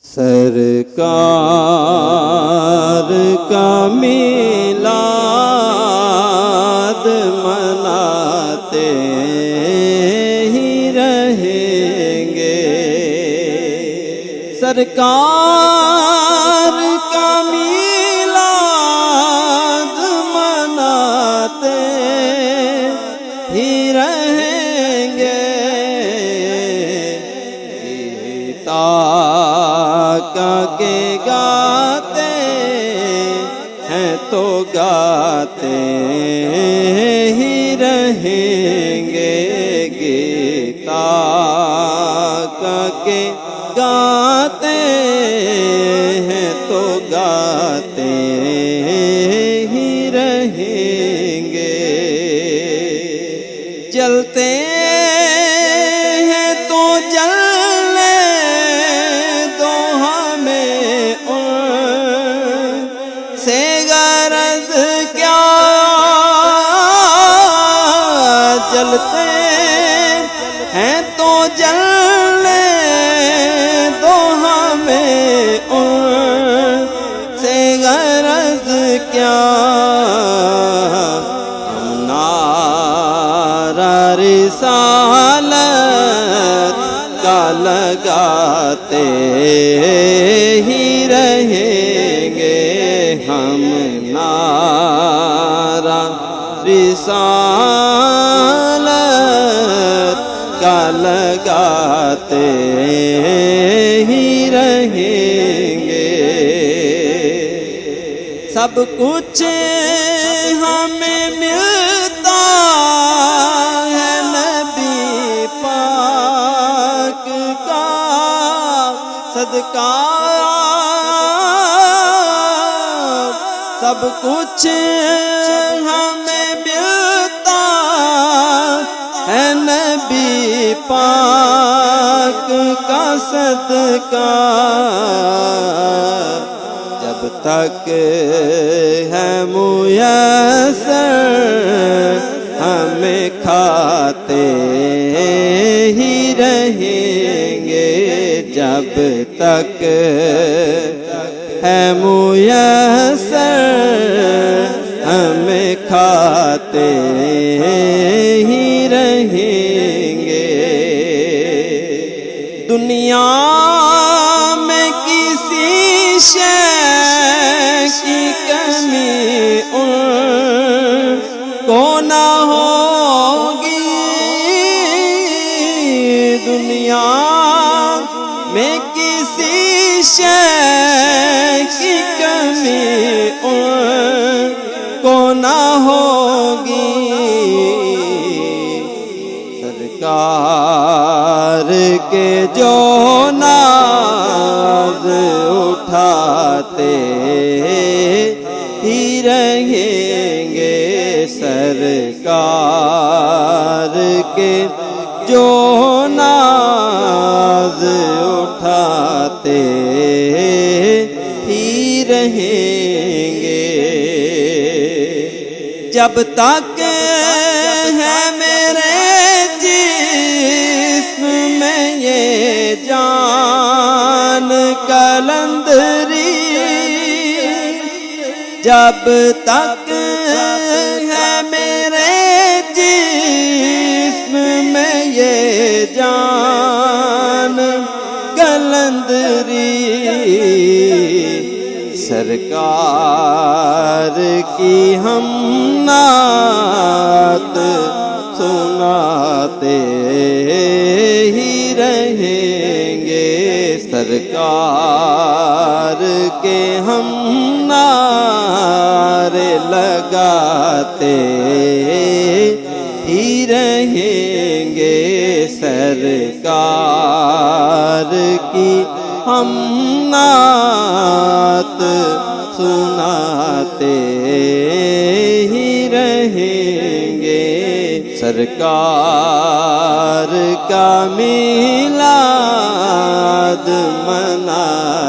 سرکار کا میلاد مناتے ہی رہیں گے، سرکار کا میلاد مناتے ہی رہیں گے، کے گاتے ہیں تو گاتے ہی رہیں گے، گیتا کے گاتے ہیں تو گاتے ہی رہیں گے، جلتے ہیں تو جلنے دو ہمیں ان سے غرض کیا، جلتے ہیں تو جلنے دو ہمیں ان سے غرض کیا، ہم نعرہ رسالت کا لگاتے ہی رہیں گے، ہم نعرہ رسالت کا لگاتے ہی رہیں گے، سب کچھ ہمیں ملتا ہے نبی پاک کا صدقہ، سب کچھ ہمیں ملتا ہے نبی پاک کا صدقہ، جب تک ہے میسر ہمیں کھاتے ہی رہیں گے، جب تک ہے میسر ہمیں کھاتے ہی رہیں گے، دنیا میں کسی شے کی کمی ان کو نہ ہوگی، دنیا میں کسی شے کی کمی ان کو نہ ہوگی، سرکار کے جو ناز اٹھاتے ہی رہیں گے، سرکار کے جو ناز اٹھاتے ہی رہیں گے، جب تک ہے میرے جسم میں یہ جان قلندری، جب تک ہے میرے جسم میں یہ جان قلندری، سرکار کی ہم نعت سناتے ہی رہیں گے، سرکار کے ہم نعرے لگاتے ہی رہیں گے، سرکار کی ہم نعت سناتے ہی رہیں گے، سرکار کا میلاد مناتے